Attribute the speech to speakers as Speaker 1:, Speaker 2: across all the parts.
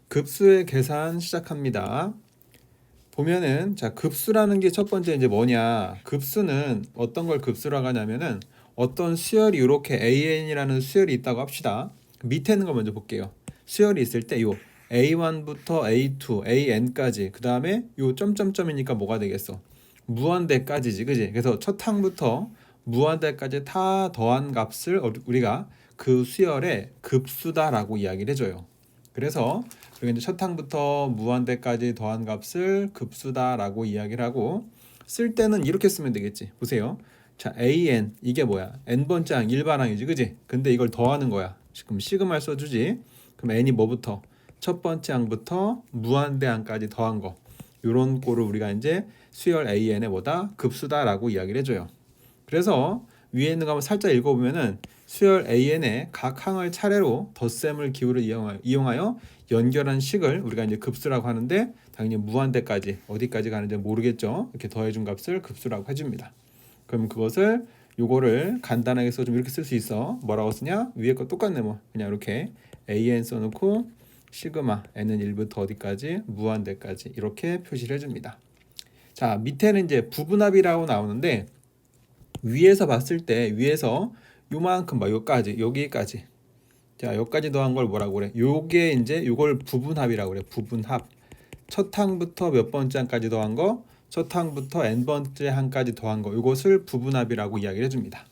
Speaker 1: 급수의 계산 시작합니다. 보면은 자 급수라는 게 첫 번째 이제 뭐냐? 급수는 어떤 걸 급수라고 하냐면은 어떤 수열이 이렇게 AN이라는 수열이 있다고 합시다. 밑에 있는 거 먼저 볼게요. 수열이 있을 때 요 A1부터 A2, AN까지 그 다음에 요 점점점이니까 뭐가 되겠어? 무한대까지지, 그지? 그래서 첫 항부터 무한대까지 다 더한 값을 우리가 그 수열의 급수다라고 이야기를 해줘요. 그래서 여기 이제 첫 항부터 무한대까지 더한 값을 급수다라고 이야기를 하고 쓸 때는 이렇게 쓰면 되겠지. 보세요. 자, AN 이게 뭐야? n번째 항 일반항이지, 그지? 근데 이걸 더하는 거야. 지금 시그마를 써주지. 그럼 n이 뭐부터? 첫 번째 항부터 무한대 항까지 더한 거. 요런 꼴을 우리가 이제 수열 AN의 뭐다? 급수다라고 이야기를 해줘요. 그래서 위에 있는 거 한번 살짝 읽어보면은 수열 AN의 각 항을 차례로 덧셈을 기호를 이용하여 연결한 식을 우리가 이제 급수라고 하는데 당연히 무한대까지 어디까지 가는지 모르겠죠. 이렇게 더해준 값을 급수라고 해줍니다. 그럼 그것을 요거를 간단하게 써주면 이렇게 쓸 수 있어. 뭐라고 쓰냐? 위에 거 똑같네 뭐. 그냥 이렇게 AN 써놓고 시그마 n은 1부터 어디까지 무한대까지 이렇게 표시를 해줍니다. 자, 밑에는 이제 부분합이라고 나오는데 위에서 봤을 때 위에서 요만큼 막 여기까지 자 여기까지 더한 걸 뭐라고 그래? 요게 이제 요걸 부분합이라고 그래. 부분합. 첫 항부터 몇 번째 항까지 더한 거, 첫 항부터 n번째 항까지 더한 거, 이것을 부분합이라고 이야기를 해줍니다.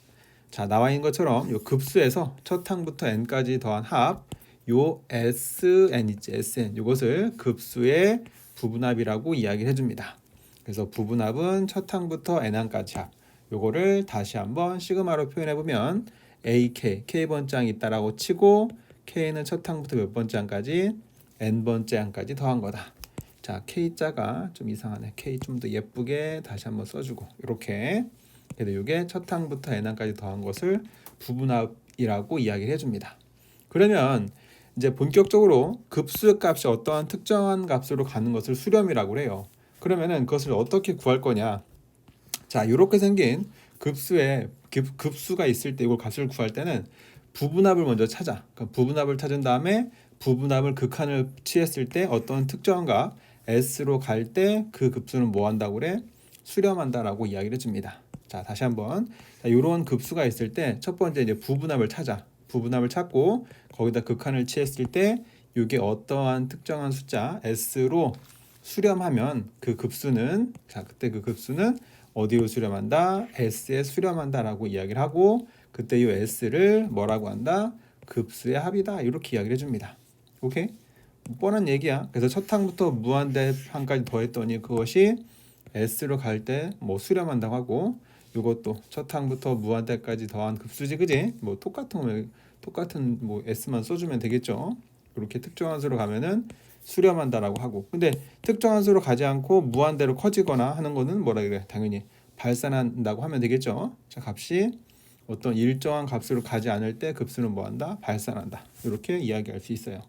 Speaker 1: 자, 나와 있는 것처럼 요 급수에서 첫 항부터 n까지 더한 합, 요 sn 있지, sn, 이것을 급수의 부분합이라고 이야기를 해줍니다. 그래서 부분합은 첫 항부터 n항까지 합, 요거를 다시 한번 시그마로 표현해보면 AK, k번째 항이 있다라고 치고 k는 첫 항부터 몇 번째 항까지 n번째 항까지 더한 거다. 자, K자가 좀 이상하네. K 좀 더 예쁘게 다시 한번 써주고 이렇게. 그래도 이게 첫 항부터 n항까지 더한 것을 부분합이라고 이야기를 해줍니다. 그러면 이제 본격적으로 급수의 값이 어떠한 특정한 값으로 가는 것을 수렴이라고 해요. 그러면은 그것을 어떻게 구할 거냐? 자, 이렇게 생긴 급수가 있을 때 이걸 값을 구할 때는 부분합을 먼저 찾아. 그러니까 부분합을 찾은 다음에 부분합을 극한을 취했을 때 어떤 특정한 값 S로 갈 때 그 급수는 뭐 한다고 그래? 수렴한다라고 이야기를 해줍니다. 자, 다시 한번 이런 급수가 있을 때 첫 번째 이제 부분합을 찾아. 부분합을 찾고 거기다 극한을 취했을 때 이게 어떠한 특정한 숫자 S로 수렴하면 그 급수는 자 그때 그 급수는 어디로 수렴한다? S에 수렴한다라고 이야기를 하고 그때 이 S를 뭐라고 한다? 급수의 합이다 이렇게 이야기를 해줍니다. 오케이? 뻔한 얘기야. 그래서 첫 항부터 무한대 항까지 더했더니 그것이 S로 갈 때 뭐 수렴한다고 하고 이것도 첫 항부터 무한대까지 더한 급수지, 그지? 뭐 똑같은 뭐 S만 써주면 되겠죠. 이렇게 특정한 수로 가면은 수렴한다라고 하고 근데 특정한 수로 가지 않고 무한대로 커지거나 하는 거는 뭐라 그래? 당연히 발산한다고 하면 되겠죠. 자, 값이 어떤 일정한 값으로 가지 않을 때 급수는 뭐한다? 발산한다. 이렇게 이야기할 수 있어요.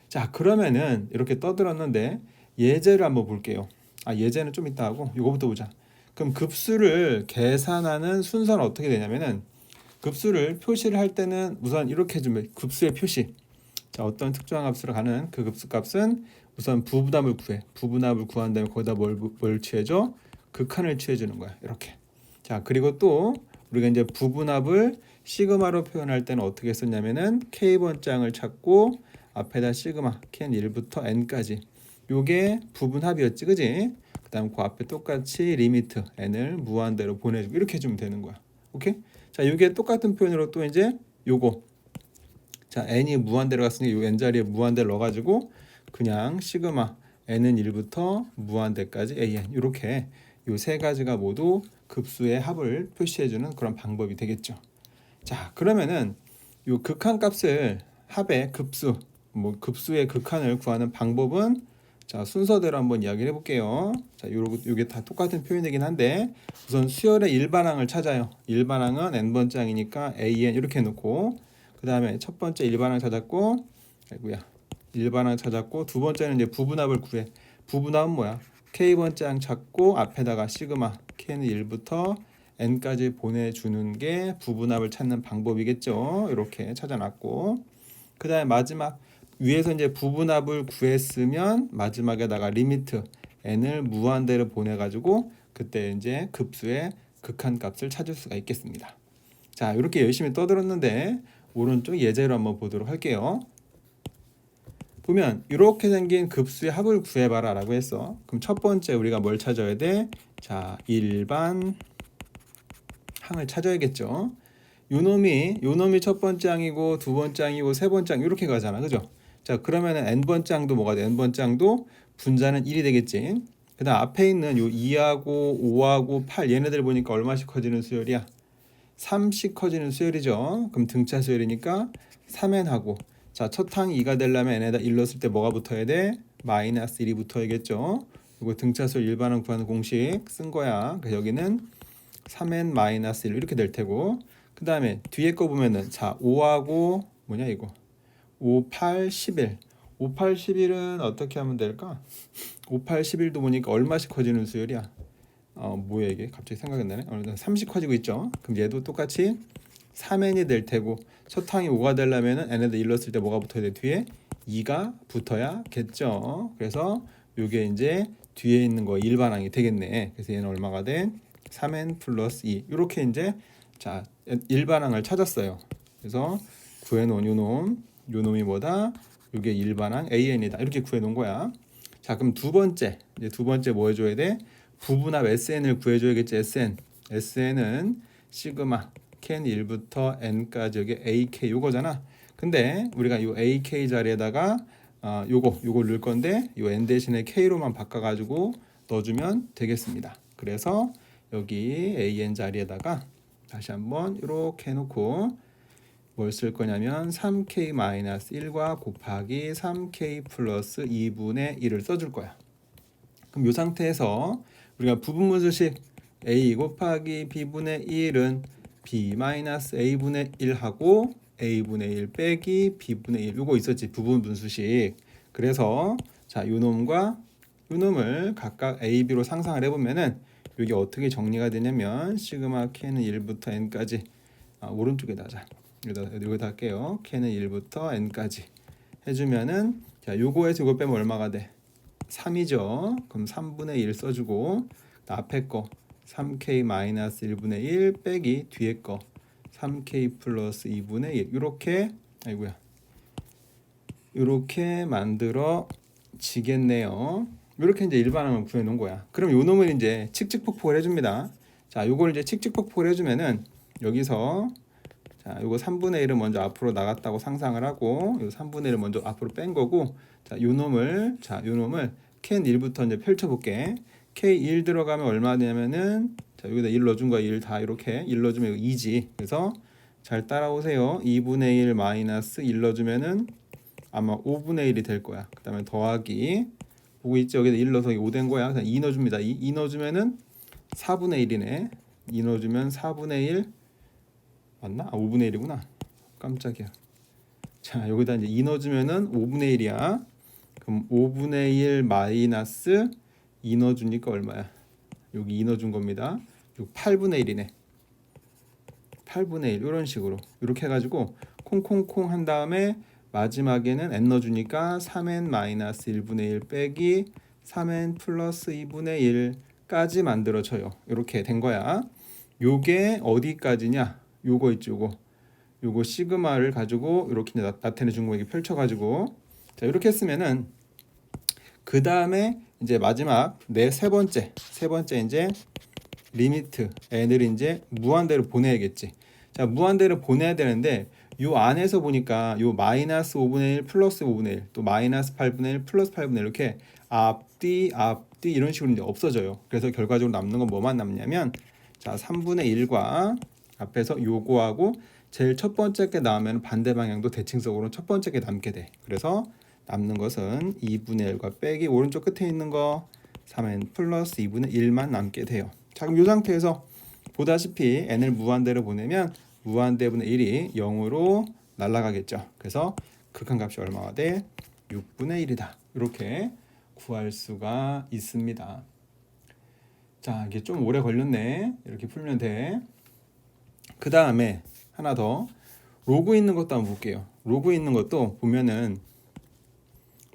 Speaker 1: 자, 그러면은 이렇게 떠들었는데 예제를 한번 볼게요. 예제는 좀 이따 하고 이거부터 보자. 그럼 급수를 계산하는 순서는 어떻게 되냐면은 급수를 표시를 할 때는 우선 이렇게 해주면 급수의 표시. 자, 어떤 특정한 값으로 가는 그 급수 값은 우선 부분합을 구해. 부분합을 구한 다음에 거기다 뭘 취해줘? 극한을 취해주는 거야. 이렇게. 자, 그리고 또 우리가 이제 부분합을 시그마로 표현할 때는 어떻게 썼냐면은 k번장을 찾고 앞에다 시그마 k는 1부터 n까지 요게 부분합이었지, 그지? 그 다음 그 앞에 똑같이 리미트 n을 무한대로 보내주고 이렇게 해주면 되는 거야. 오케이? 자, 요게 똑같은 표현으로 또 이제 요거 자, n이 무한대로 갔으니까 요 n 자리에 무한대를 넣어가지고 그냥 시그마 n은 1부터 무한대까지 an 이렇게 요 세 가지가 모두 급수의 합을 표시해주는 그런 방법이 되겠죠. 자, 그러면은 요 극한값을 합의 급수 뭐 급수의 극한을 구하는 방법은 자, 순서대로 한번 이야기를 해볼게요. 자, 요게 다 똑같은 표현이긴 한데 우선 수열의 일반항을 찾아요. 일반항은 n번째 항이니까 an 이렇게 해놓고 그 다음에 첫 번째 일반항 찾았고 일반항 찾았고 두 번째는 이제 부분합을 구해. 부분합은 뭐야? k번째 항 찾고 앞에다가 시그마 k는 1부터 n까지 보내주는 게 부분합을 찾는 방법이겠죠. 이렇게 찾아놨고 그 다음에 마지막 위에서 이제 부분합을 구했으면 마지막에다가 리미트 n을 무한대로 보내가지고 그때 이제 급수의 극한값을 찾을 수가 있겠습니다. 자, 이렇게 열심히 떠들었는데 오른쪽 예제로 한번 보도록 할게요. 보면 이렇게 생긴 급수의 합을 구해봐라 라고 했어. 그럼 첫 번째 우리가 뭘 찾아야 돼? 자, 일반 항을 찾아야겠죠. 요놈이 첫 번째 항이고 두 번째 항이고 세 번째 항 이렇게 가잖아, 그죠? 자, 그러면은 n번째 항도 뭐가 돼? n번째 항도 분자는 1이 되겠지. 그다음 앞에 있는 요 2하고 5하고 8 얘네들 보니까 얼마씩 커지는 수열이야? 3씩 커지는 수열이죠. 그럼 등차 수열이니까 3n하고 자, 첫 항 2가 되려면 n에다 1 넣었을 때 뭐가 붙어야 돼? 마이너스 1이 붙어야겠죠. 이거 등차 수열 일반항 구하는 공식 쓴 거야. 그래서 여기는 3n 마이너스 1 이렇게 될 테고 그 다음에 뒤에 거 보면은 자 5하고 뭐냐 이거 5, 8, 11 5, 8, 11은 어떻게 하면 될까? 5, 8, 11도 보니까 얼마씩 커지는 수열이야? 뭐야 이게 갑자기 생각이 나네. 30 커지고 있죠. 그럼 얘도 똑같이 3n이 될 테고 첫 항이 5가 되려면은 n에다 1 넣었을 때 뭐가 붙어야 돼? 뒤에 2가 붙어야겠죠. 그래서 요게 이제 뒤에 있는 거 일반항이 되겠네. 그래서 얘는 얼마가 돼? 3n 플러스 2 이렇게 이제 자 일반항을 찾았어요. 그래서 구해놓은 요놈이 뭐다? 이게 일반항 AN이다. 이렇게 구해놓은 거야. 자, 그럼 두 번째 뭐 해줘야 돼? 부분합 SN을 구해줘야겠지. SN은 시그마 ken 1부터 n까지 여기 AK 요거잖아. 근데 우리가 요 AK 자리에다가 요걸 넣을 건데 요 n 대신에 k로만 바꿔가지고 넣어주면 되겠습니다. 그래서 여기 AN 자리에다가 다시 한번 이렇게 해놓고 뭘 쓸 거냐면 3k-1과 곱하기 3k 플러스 2분의 1을 써줄 거야. 그럼 이 상태에서 우리가 부분분수식 a 곱하기 b분의 1은 b-a분의 1하고 a분의 1 빼기 b분의 1 이거 있었지 부분분수식. 그래서 자 요놈과 요놈을 각각 a, b로 상상을 해보면은 이게 어떻게 정리가 되냐면 시그마 k는 1부터 n까지 오른쪽에다 하자. 여기다 할게요. k는 1부터 n까지 해주면은 자 요거에서 요거 빼면 얼마가 돼? 3이죠. 그럼 3분의 1 써주고 앞에 거 3k-1분의 1 빼기 뒤에 거 3k 플러스 2분의 1 이렇게 만들어지겠네요. 이렇게 이제 일반항을 구해 놓은 거야. 그럼 요 놈을 이제 칙칙폭폭을 해줍니다. 자, 요걸 이제 칙칙폭폭을 해주면은 여기서 자, 요거 3분의 1은 먼저 앞으로 나갔다고 상상을 하고 요 3분의 1을 먼저 앞으로 뺀 거고 자, 요 놈을 ken 1부터 이제 펼쳐볼게. k1 들어가면 얼마 되냐면은 자, 여기다 1 넣어준 거야. 1 다 이렇게 1 넣어주면 이거 2지. 그래서 잘 따라오세요. 2분의 1 마이너스 1 넣어주면은 아마 5분의 1이 될 거야. 그 다음에 더하기 보고 있지? 여기다 1 넣어서 5 된 거야. 그냥 2 넣어줍니다. 2 넣어주면은 4분의 1이네. 2 넣어주면 4분의 1 맞나? 5분의 1이구나. 깜짝이야. 자, 여기다 이제 2 넣어주면은 5분의 1이야. 그럼 5분의 1 마이너스 2 넣어주니까 얼마야? 여기 2 넣어준 겁니다. 8분의 1이네. 8분의 1 이런 식으로 이렇게 해가지고 콩콩콩 한 다음에 마지막에는 n 넣어주니까 3n 마이너스 1분의 1 빼기 3n 플러스 2분의 1까지 만들어져요. 이렇게 된 거야. 요게 어디까지냐? 요거 있죠. 요거 시그마를 가지고 이렇게 나타내 준 거 이렇게 펼쳐가지고 자 이렇게 했으면은 그 다음에 이제 마지막 세 번째 이제 리미트 n을 이제 무한대로 보내야겠지. 자 무한대로 보내야 되는데 요 안에서 보니까 요 마이너스 5분의 1 플러스 5분의 1 또 마이너스 8분의 1 플러스 8분의 1 이렇게 앞뒤 이런 식으로 이제 없어져요. 그래서 결과적으로 남는 건 뭐만 남냐면 자 3분의 1과 앞에서 요거하고 제일 첫 번째 게 나오면 반대 방향도 대칭적으로 첫 번째 게 남게 돼. 그래서 남는 것은 2분의 1과 빼기 오른쪽 끝에 있는 거 3n 플러스 2분의 1만 남게 돼요. 자 그럼 이 상태에서 보다시피 n을 무한대로 보내면 무한대분의 1이 0으로 날아가겠죠. 그래서 극한값이 얼마가 돼? 6분의 1이다. 이렇게 구할 수가 있습니다. 자 이게 좀 오래 걸렸네. 이렇게 풀면 돼. 그 다음에 하나 더 로그 있는 것도 한번 볼게요. 로그 있는 것도 보면은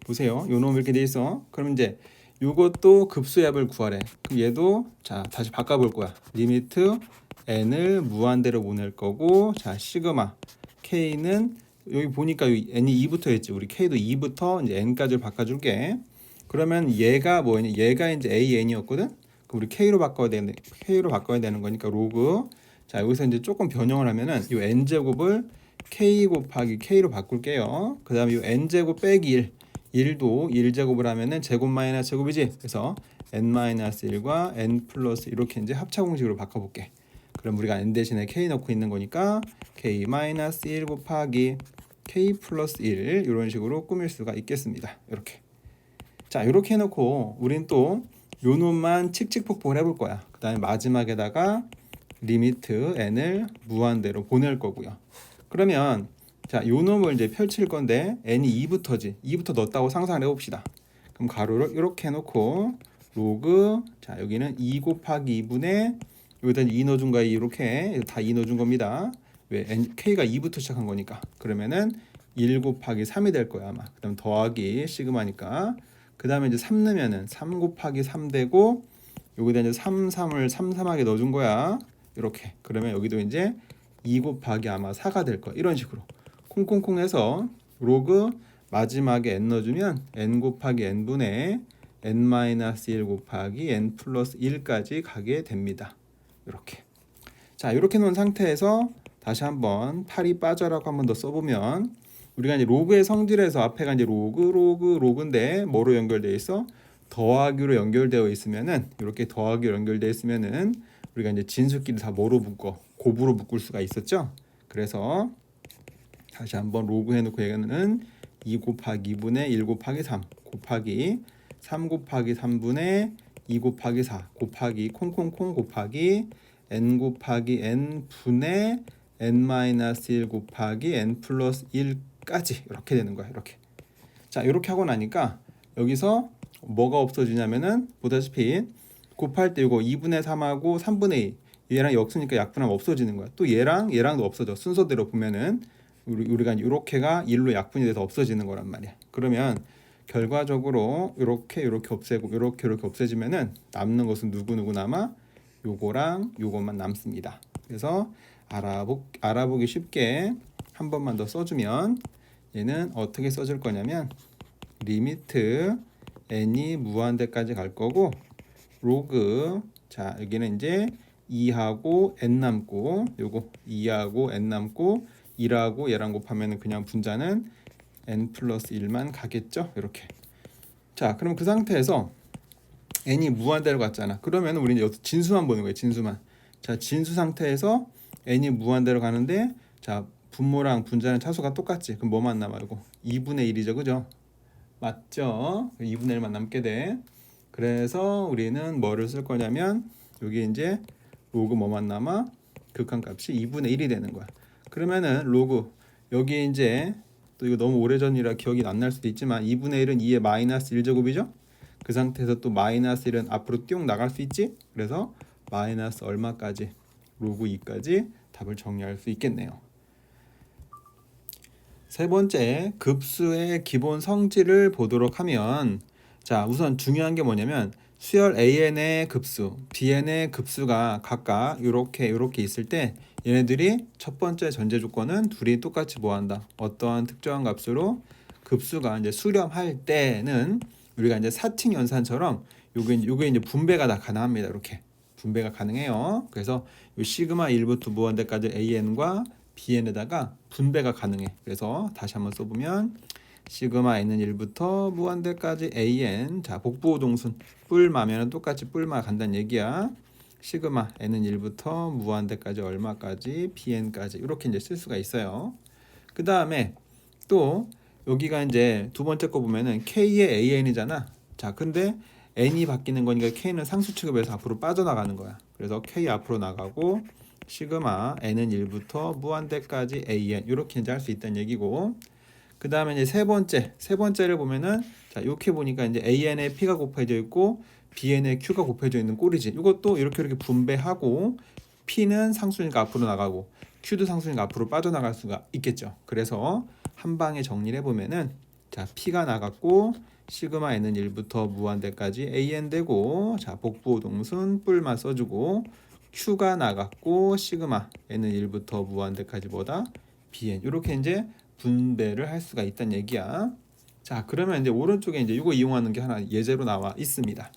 Speaker 1: 보세요. 요 놈 이렇게 돼 있어. 그럼 이제 요것도 급수의 합을 구하래. 그럼 얘도 자 다시 바꿔볼 거야. 리미트 n을 무한대로 보낼 거고, 자 시그마 k는 여기 보니까 n이 2부터 했지. 우리 k도 2부터 이제 n까지를 바꿔줄게. 그러면 얘가 뭐냐? 얘가 이제 an이었거든. 그럼 우리 k로 바꿔야 되는 거니까 로그. 자 여기서 이제 조금 변형을 하면은 이 n 제곱을 k 곱하기 k로 바꿀게요. 그 다음에 이 n 제곱 빼기 1도 1제곱을 하면은 제곱 마이너스 제곱이지. 그래서 n-1과 n 플러스 이렇게 이제 합차 공식으로 바꿔볼게. 그럼 우리가 n 대신에 k 넣고 있는 거니까 k-1 곱하기 k 플러스 1 이런 식으로 꾸밀 수가 있겠습니다. 이렇게. 자 이렇게 해놓고 우린 또 요 놈만 칙칙폭폭을 해볼 거야. 그 다음에 마지막에다가 리미트 n을 무한대로 보낼 거고요. 그러면 자, 요 놈을 이제 펼칠 건데 n이 2부터지. 2부터 넣었다고 상상을 해봅시다. 그럼 가로를 이렇게 해놓고 로그, 자 여기는 2 곱하기 2분의 여기다 2 넣어준 거야. 이렇게 다 2 넣어준 겁니다. 왜? k가 2부터 시작한 거니까. 그러면은 1 곱하기 3이 될 거야 아마. 그 다음 더하기 시그마니까. 그 다음에 이제 3 넣으면은 3 곱하기 3 되고 여기다 이제 3을 3하게 넣어준 거야. 이렇게. 그러면 여기도 이제 2 곱하기 아마 4가 될 거야. 이런 식으로 콩콩콩 해서 로그 마지막에 n 넣어주면 n 곱하기 n분의 n-1 곱하기 n 플러스 1까지 가게 됩니다. 이렇게. 자 이렇게 놓은 상태에서 다시 한번 8이 빠져라고 한번 더 써보면 우리가 이제 로그의 성질에서 앞에가 이제 로그인데 뭐로 연결되어 있어? 더하기로 연결되어 있으면은 이렇게 더하기로 연결되어 있으면은 우리가 이제 진수끼리 다 뭐로 묶어? 곱으로 묶을 수가 있었죠. 그래서 다시 한번 로그 해놓고 얘는 2 곱하기 2분의 1 곱하기 3 곱하기 3 곱하기 3분의 2 곱하기 4 곱하기 콩콩콩 곱하기 n 곱하기 n 분의 n-1 곱하기 n 플러스 1까지 이렇게 되는 거야. 이렇게. 자 이렇게 하고 나니까 여기서 뭐가 없어지냐면은 보다시피 곱할 때 이거 2분의 3하고 3분의 2 얘랑 역수니까 약분하면 없어지는 거야. 또 얘랑도 없어져. 순서대로 보면은 우리가 이렇게가 1로 약분이 돼서 없어지는 거란 말이야. 그러면 결과적으로 이렇게 없애고 이렇게 없애지면은 남는 것은 누구 남아? 요거랑 요것만 남습니다. 그래서 알아보기 쉽게 한 번만 더 써주면 얘는 어떻게 써줄 거냐면 리미트 n이 무한대까지 갈 거고 로그 자 여기는 이제 2하고 n 남고 요거 2하고 n 남고 1하고 얘랑 곱하면 그냥 분자는 n 플러스 1만 가겠죠. 이렇게. 자 그럼 그 상태에서 n이 무한대로 갔잖아. 그러면 우리는 여기서 진수만 보는 거예요. 진수만. 자 진수 상태에서 n이 무한대로 가는데 자 분모랑 분자는 차수가 똑같지. 그럼 뭐만 남아? 이거 2분의 1이죠. 그죠? 맞죠? 2분의 1만 남게 돼. 그래서 우리는 뭐를 쓸 거냐면 여기 이제 로그 뭐만 남아? 극한값이 2분의 1이 되는 거야. 그러면은 로그 여기 이제 또 이거 너무 오래전이라 기억이 안 날 수도 있지만 2분의 1은 2의 마이너스 1제곱이죠. 그 상태에서 또 마이너스 1은 앞으로 띄웅 나갈 수 있지. 그래서 마이너스 얼마까지? 로그 2까지 답을 정리할 수 있겠네요. 세 번째, 급수의 기본 성질을 보도록 하면 자 우선 중요한 게 뭐냐면 수열 AN의 급수, BN의 급수가 각각 이렇게 있을 때 얘네들이 첫 번째 전제 조건은 둘이 똑같이 뭐한다? 어떠한 특정한 값으로 급수가 이제 수렴할 때는 우리가 이제 사칙 연산처럼 요게 이제 분배가 다 가능합니다. 이렇게 분배가 가능해요. 그래서 요 시그마 1부터 무한대까지 AN과 BN에다가 분배가 가능해. 그래서 다시 한번 써보면 시그마 n은 1부터 무한대까지 AN 자 복부 동순 뿔마면 똑같이 뿔마 간다는 얘기야. 시그마 n은 1부터 무한대까지 얼마까지 BN까지 이렇게 이제 쓸 수가 있어요. 그 다음에 또 여기가 이제 두 번째 거 보면은 K의 AN이잖아. 자 근데 n이 바뀌는 거니까 K는 상수 취급에서 앞으로 빠져나가는 거야. 그래서 K 앞으로 나가고 시그마 n은 1부터 무한대까지 AN 이렇게 이제 할 수 있다는 얘기고 그 다음에 이제 세 번째를 보면은 자 이렇게 보니까 이제 AN에 P가 곱해져 있고 BN에 Q가 곱해져 있는 꼴이지. 이것도 이렇게 분배하고 P는 상수니까 앞으로 나가고 Q도 상수니까 앞으로 빠져나갈 수가 있겠죠. 그래서 한 방에 정리를 해보면은 자, P가 나갔고 시그마 n은 1부터 무한대까지 an 되고, 자, 복부 동순 뿔만 써주고, Q가 나갔고 시그마 n은 1부터 무한대까지 뭐다? bn. 이렇게 이제 분배를 할 수가 있다는 얘기야. 자, 그러면 이제 오른쪽에 이제 이거 이용하는 게 하나 예제로 나와 있습니다.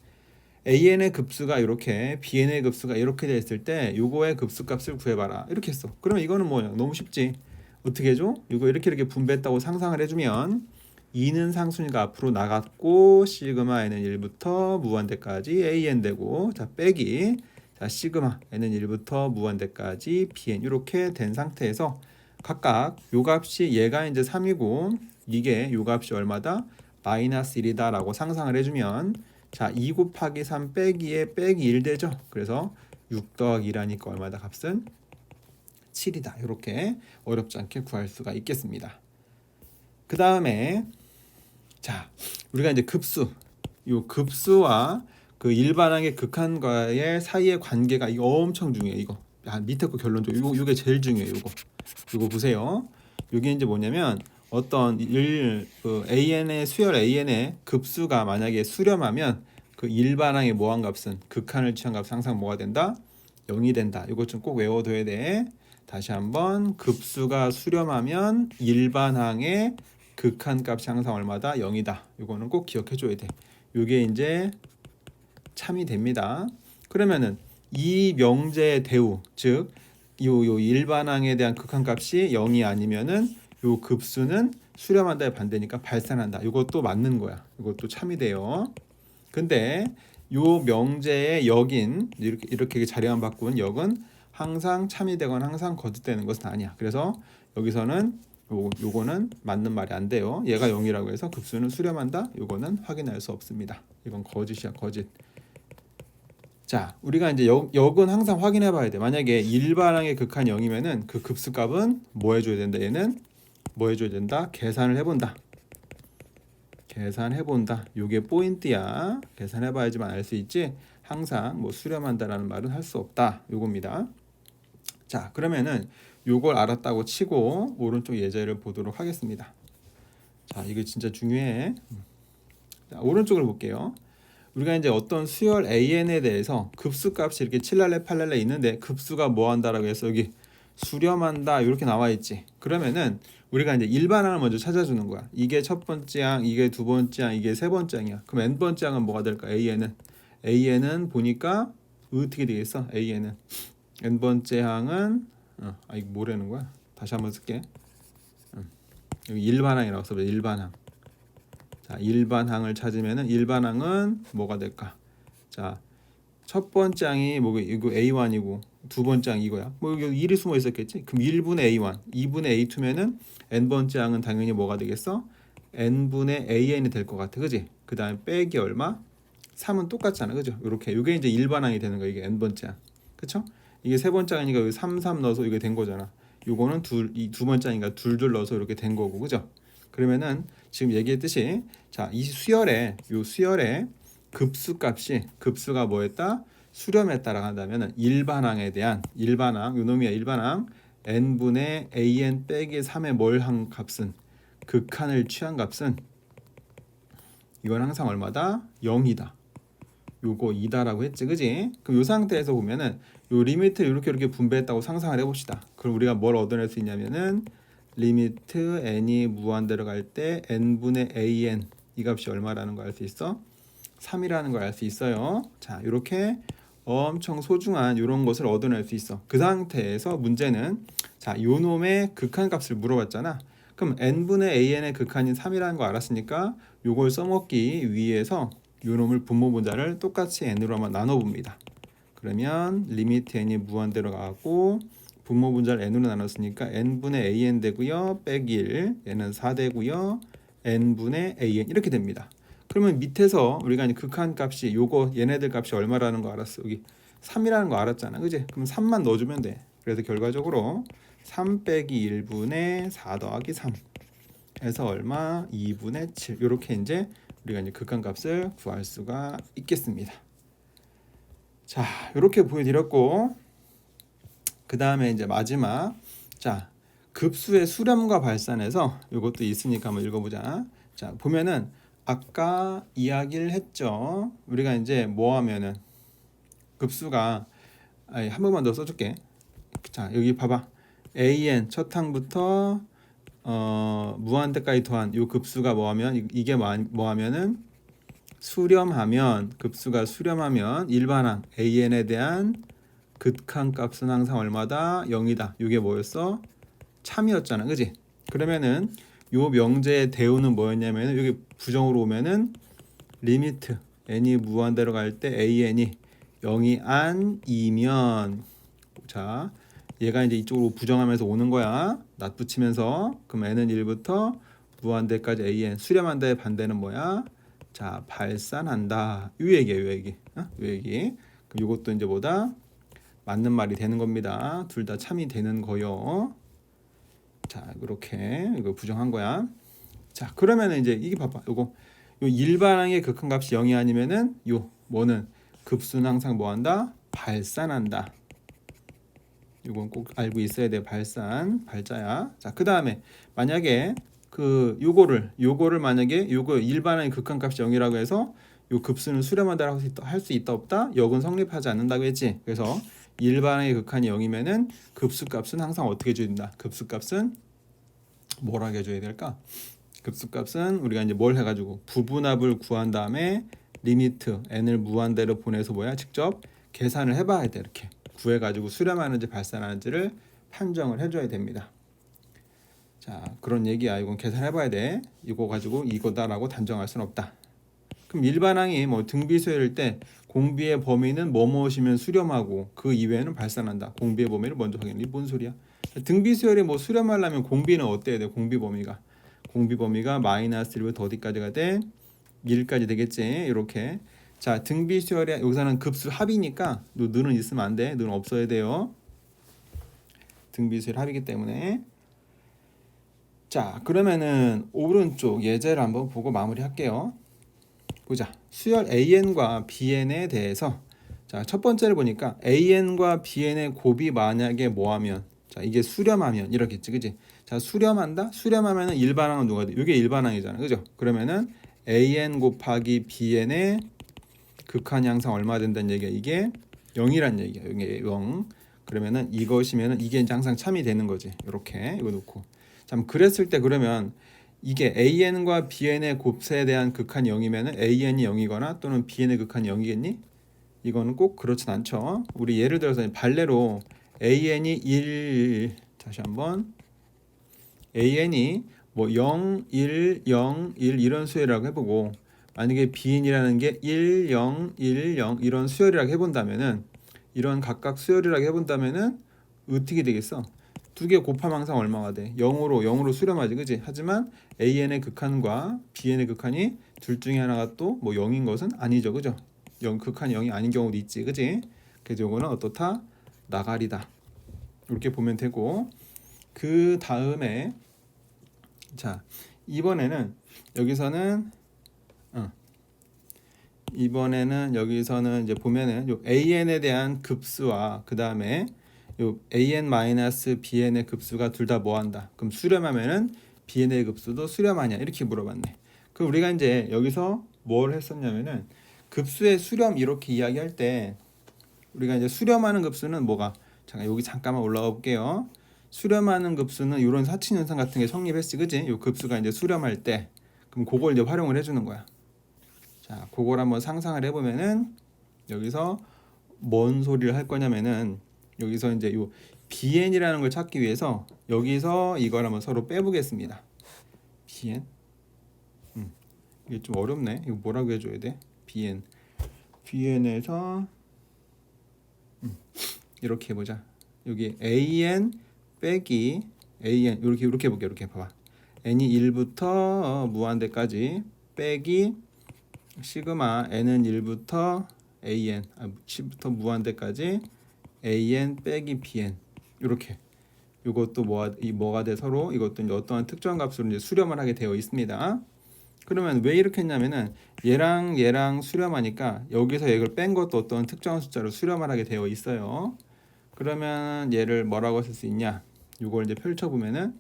Speaker 1: an의 급수가 이렇게, bn의 급수가 이렇게 돼 있을 때 요거의 급수값을 구해봐라 이렇게 했어. 그러면 이거는 뭐냐? 너무 쉽지. 어떻게 해줘? 이거 이렇게 분배했다고 상상을 해주면 2는 상수니까 앞으로 나갔고 시그마 n은 1부터 무한대까지 an 되고, 자, 빼기, 자, 시그마 n은 1부터 무한대까지 bn. 이렇게 된 상태에서 각각 요 값이 얘가 이제 3이고 이게 요 값이 얼마다? 마이너스 1이다 라고 상상을 해주면, 자, 2 곱하기 3 빼기에 빼기 1 되죠. 그래서 6 더하기 2라니까 얼마다? 값은 7이다. 이렇게 어렵지 않게 구할 수가 있겠습니다. 그 다음에 자, 우리가 이제 급수, 요 급수와 그 일반항의 극한과의 사이의 관계가 이거 엄청 중요해. 이거 밑에 거 결론적. 요게 제일 중요해. 요거 보세요. 요게 이제 뭐냐면 어떤 an의 수열 an의 급수가 만약에 수렴하면 그 일반항의 모한 값은, 극한을 취한 값 항상 뭐가 된다? 0이 된다. 이것 좀 꼭 외워둬야 돼. 다시 한번, 급수가 수렴하면 일반항의 극한 값이 항상 얼마다? 0이다. 이거는 꼭 기억해줘야 돼. 이게 이제 참이 됩니다. 그러면은 이 명제의 대우, 즉 요 일반항에 대한 극한 값이 0이 아니면은 요 급수는 수렴한다의 반대니까 발산한다. 이것도 맞는 거야. 이것도 참이 돼요. 근데 요 명제의 역인, 이렇게 자리만 바꾼 역은 항상 참이 되거나 항상 거듭되는 것은 아니야. 그래서 여기서는 요거는 맞는 말이 안 돼요. 얘가 0이라고 해서 급수는 수렴한다? 요거는 확인할 수 없습니다. 이건 거짓이야, 거짓. 자, 우리가 이제 역은 항상 확인해 봐야 돼. 만약에 일반항의 극한 0이면은 그 급수값은 뭐 해줘야 된다? 얘는 뭐 해줘야 된다? 계산을 해본다. 계산해본다. 요게 포인트야. 계산해봐야지만 알 수 있지, 항상 뭐 수렴한다라는 말은 할 수 없다. 요겁니다. 자, 그러면은 요걸 알았다고 치고 오른쪽 예제를 보도록 하겠습니다. 자, 이게 진짜 중요해. 자, 오른쪽을 볼게요. 우리가 이제 어떤 수열 an에 대해서 급수값이 이렇게 7랄레 8랄레 있는데 급수가 뭐 한다라고 해서 여기 수렴한다 이렇게 나와 있지. 그러면은 우리가 이제 일반항을 먼저 찾아주는 거야. 이게 첫 번째 항, 이게 두 번째 항, 이게 세 번째 항이야. 그럼 n 번째 항은 뭐가 될까? an은 보니까 어떻게 되겠어? an은 n 번째 항은 이거 뭐라는 거야? 다시 한번 쓸게. 여기 일반항이라고 써봐. 일반항. 자, 일반항을 찾으면은 일반항은 뭐가 될까? 자, 첫 번째 항이 뭐 이거 A1이고 두 번째 항 이거야. 뭐 여기 1이 숨어 있었겠지? 그럼 1분의 A1, 2분의 A2면은 n 번째 항은 당연히 뭐가 되겠어? n분의 an이 될 것 같아. 그지? 그다음에 빼기 얼마? 3은 똑같잖아. 그죠? 이렇게. 이게 이제 일반항이 되는 거야. 이게 n 번째 항. 그렇죠? 이게 세 번째 항이니까 여기 3 넣어서 이게 된 거잖아. 요거는 이 두 번째 항이니까 둘 넣어서 이렇게 된 거고. 그죠? 그러면은 지금 얘기했듯이, 자, 이 수열의 급수가 뭐였다? 수렴했다라고 한다면은 일반항에 대한 일반항, 요놈이야 일반항 n분의 an 빼기 3의 뭘 한 값은, 극한을 취한 값은 이건 항상 얼마다? 0이다. 요거 2다라고 했지, 그지? 그럼 요 상태에서 보면은 요 리미트를 이렇게 분배했다고 상상을 해봅시다. 그럼 우리가 뭘 얻어낼 수 있냐면은 리미트 n이 무한대로 갈 때 n분의 an 이 값이 얼마라는 걸 알 수 있어? 3이라는 걸 알 수 있어요. 자, 이렇게 엄청 소중한 이런 것을 얻어낼 수 있어. 그 상태에서 문제는, 자, 요 놈의 극한 값을 물어봤잖아. 그럼 n분의 an의 극한이 3이라는 거 알았으니까 요걸 써먹기 위해서 요 놈을 분모 분자를 똑같이 n으로만 나눠봅니다. 그러면 리미트 n이 무한대로 가고 분모 분자를 n으로 나눴으니까 n분의 an 되고요. 빼기 1, 얘는 4 되고요. n분의 an 이렇게 됩니다. 그러면 밑에서 우리가 이제 극한 값이 요거 얘네들 값이 얼마라는 거 알았어. 여기 3이라는 거 알았잖아. 그지? 그럼 3만 넣어주면 돼. 그래서 결과적으로 3 빼기 1분의 4 더하기 3 해서 얼마? 2분의 7. 이렇게 이제 우리가 이제 극한 값을 구할 수가 있겠습니다. 자, 이렇게 보여드렸고, 그 다음에 이제 마지막, 자, 급수의 수렴과 발산에서 이것도 있으니까 한번 읽어보자. 자, 보면은 아까 이야기를 했죠. 우리가 이제 뭐 하면은 급수가 한 번만 더 써줄게. 자, 여기 봐봐. an 첫 항부터 무한대까지 더한 요 급수가 뭐하면 이게 뭐하면은 수렴하면 급수가 수렴하면 일반항 an에 대한 극한 값은 항상 얼마다? 0이다. 이게 뭐였어? 참이었잖아, 그지? 그러면은 요 명제의 대우는 뭐였냐면은 여기 부정으로 오면은 리미트 n이 무한대로 갈 때 an이 0이 아니면 자 얘가 이제 이쪽으로 부정하면서 오는 거야. 낫붙이면서 그럼 n은 1부터 무한대까지 an 수렴한다의 반대는 뭐야? 자 발산한다. 이 얘기야, 이 얘기. 이 얘기. 그럼 이것도 이제 뭐다? 맞는 말이 되는 겁니다. 둘 다 참이 되는 거요. 자 이렇게 이거 부정한 거야. 자 그러면 이제 이게 봐봐. 요거 요 일반항의 극한값이 0이 아니면은 요 뭐는 급수는 항상 뭐한다? 발산한다. 이건 꼭 알고 있어야 돼. 발산 발자야. 자 그다음에 만약에 그 요거를 만약에 요거 일반항의 극한값이 0이라고 해서 요 급수는 수렴한다라고 할 수 있다 없다? 역은 성립하지 않는다고 했지. 그래서 일반항의 극한이 0이면은 급수값은 항상 어떻게 줘야 된다? 급수값은 뭐라고 해줘야 될까? 급수값은 우리가 이제 뭘 해가지고 부분합을 구한 다음에 리미트 n을 무한대로 보내서 뭐야 직접 계산을 해봐야 돼. 이렇게 구해가지고 수렴하는지 발산하는지를 판정을 해줘야 됩니다. 자 그런 얘기야. 이건 계산해봐야 돼. 이거 가지고 이거다라고 단정할 수는 없다. 그럼 일반항이 뭐 등비수열일 때 공비의 범위는 뭐뭐시면 수렴하고 그 이외에는 발산한다. 공비의 범위를 먼저 확인해. 이게 뭔 소리야? 등비수열에 뭐 수렴하려면 공비는 어때야 돼? 공비 범위가 마이너스 1부터 어디까지가 돼? 1까지 되겠지. 이렇게. 자 등비수열에 여기서는 급수 합이니까 너는 있으면 안 돼. 너는 없어야 돼요. 등비수열 합이기 때문에. 자 그러면은 오른쪽 예제를 한번 보고 마무리할게요. 보자. 수열 an과 bn에 대해서 자 첫 번째를 보니까 an과 bn의 곱이 만약에 뭐하면 자 이게 수렴하면 이렇겠지, 그지? 자 수렴한다. 수렴하면은 일반항은 누가 돼? 이게 일반항이잖아, 그죠? 그러면은 an 곱하기 bn의 극한이 항상 얼마 된다는 얘기야? 이게 0이란 얘기야. 이게 0. 그러면은 이것이면은 이게 이제 항상 참이 되는 거지. 이렇게 이거 놓고. 참 그랬을 때 그러면 이게 an과 bn의 곱세에 대한 극한이 0이면은 an이 0이거나 또는 bn의 극한이 0이겠니? 이거는 꼭 그렇진 않죠. 우리 예를 들어서 발레로 an이 1 다시 한번 an이 뭐 0, 1, 0, 1 이런 수열이라고 해보고 만약에 bn이라는 게 1, 0, 1, 0 이런 수열이라고 해본다면은 이런 각각 수열이라고 해본다면은 어떻게 되겠어? 두 개 곱하면 항상 얼마가 돼? 0으로 수렴하지, 그지? 하지만 an의 극한과 bn의 극한이 둘 중에 하나가 또 뭐 0인 것은 아니죠, 그죠? 극한이 0이 아닌 경우도 있지, 그지? 그래서 이거는 어떻다? 나가리다. 이렇게 보면 되고 그 다음에 자 이번에는 여기서는 여기서는 이제 보면은 요 an에 대한 급수와 그 다음에 요 an-bn의 급수가 둘 다 뭐한다. 그럼 수렴하면은 bn의 급수도 수렴하냐 이렇게 물어봤네. 그럼 우리가 이제 여기서 뭘 했었냐면은 급수의 수렴 이렇게 이야기할 때 우리가 이제 수렴하는 급수는 뭐가 여기 잠깐만 올라가 볼게요. 수렴하는 급수는 이런 사칙 현상 같은 게 성립했지, 그지? 요 급수가 이제 수렴할 때 그럼 그걸 이제 활용을 해주는 거야. 자, 그걸 한번 상상을 해보면은 여기서 뭔 소리를 할 거냐면은 여기서 이제 요 bn이라는 걸 찾기 위해서 여기서 이걸 한번 서로 빼보겠습니다. bn 이게 좀 어렵네. 이거 뭐라고 해줘야 돼? bn에서 이렇게 해보자. 여기 an 빼기 an 이렇게 해볼게. 이렇게 봐봐. n이 1부터 무한대까지 빼기 시그마 n은 1부터 an 10부터 무한대까지 an 빼기 bn 이렇게 이것도 뭐가 돼 서로 이것도 이제 어떠한 특정 값으로 이제 수렴을 하게 되어 있습니다. 그러면 왜 이렇게 했냐면은 얘랑 수렴하니까 여기서 얘를 뺀 것도 어떤 특정한 숫자로 수렴을 하게 되어 있어요. 그러면 얘를 뭐라고 쓸 수 있냐? 이걸 이제 펼쳐 보면은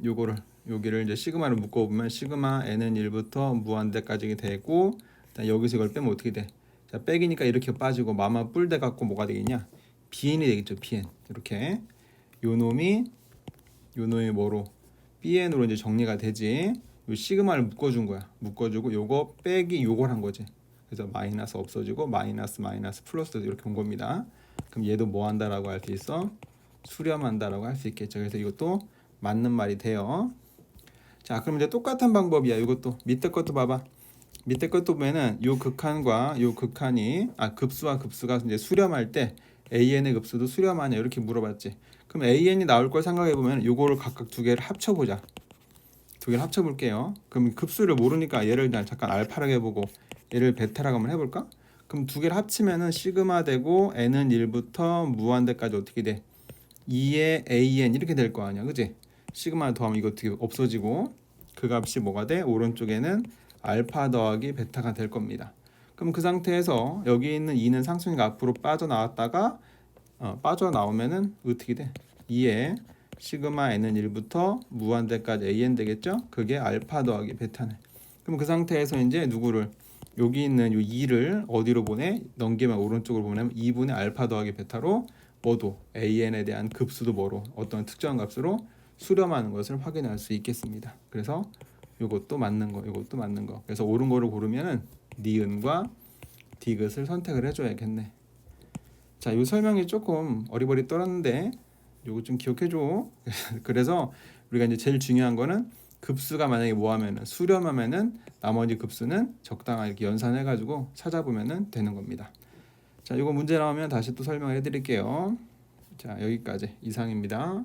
Speaker 1: 요거를 여기를 이제 시그마를 묶어보면 시그마 n은 1부터 무한대까지 되고, 여기서 이걸 빼면 어떻게 돼? 자, 빼기니까 이렇게 빠지고 마마 뿔 돼 갖고 뭐가 되겠냐? bn이 되겠죠. bn. 이렇게 요 놈이 뭐로? bn으로 이제 정리가 되지. 요 시그마를 묶어준 거야. 묶어주고 요거 빼기 요걸 한 거지. 그래서 마이너스 없어지고 마이너스 플러스 이렇게 온 겁니다. 그럼 얘도 뭐 한다라고 할 수 있어? 수렴한다라고 할 수 있겠죠. 그래서 이것도 맞는 말이 돼요. 자, 그럼 이제 똑같은 방법이야. 이것도 밑에 것도 봐봐. 밑에 것도 보면은 요 극한과 요 극한이 급수와 급수가 이제 수렴할 때 AN의 급수도 수렴하냐 이렇게 물어봤지. 그럼 AN이 나올 걸 생각해 보면 요거를 각각 두 개를 합쳐 보자. 두 개를 합쳐 볼게요. 그럼 급수를 모르니까 얘를 그냥 잠깐 알파라고 해보고 얘를 베타라고 한번 해볼까? 그럼 두 개를 합치면은 시그마 되고 n은 1부터 무한대까지 어떻게 돼? 2의 AN 이렇게 될 거 아니야, 그지? 시그마 더하면 이거 어떻게 없어지고 그 값이 뭐가 돼? 오른쪽에는 알파 더하기 베타가 될 겁니다. 그럼 그 상태에서 여기 있는 2는 상수니까 앞으로 빠져나왔다가 빠져나오면은 어떻게 돼? 2의 시그마 n은 1부터 무한대까지 an 되겠죠? 그게 알파 더하기 베타네. 그럼 그 상태에서 이제 누구를 여기 있는 요 2를 어디로 보내? 넘기면 오른쪽으로 보내면 2분의 알파 더하기 베타로 뭐도 an에 대한 급수도 뭐로 어떤 특정한 값으로 수렴하는 것을 확인할 수 있겠습니다. 그래서 이것도 맞는 거, 이것도 맞는 거. 그래서 옳은 거를 고르면은 니은과 디귿을 선택을 해줘야겠네. 자, 이 설명이 조금 어리버리 떨었는데 요거 좀 기억해줘. 그래서 우리가 이제 제일 중요한 거는 급수가 만약에 뭐하면은 수렴하면은 나머지 급수는 적당하게 이렇게 연산해가지고 찾아보면은 되는 겁니다. 자, 이거 문제 나오면 다시 또 설명을 해드릴게요. 자, 여기까지 이상입니다.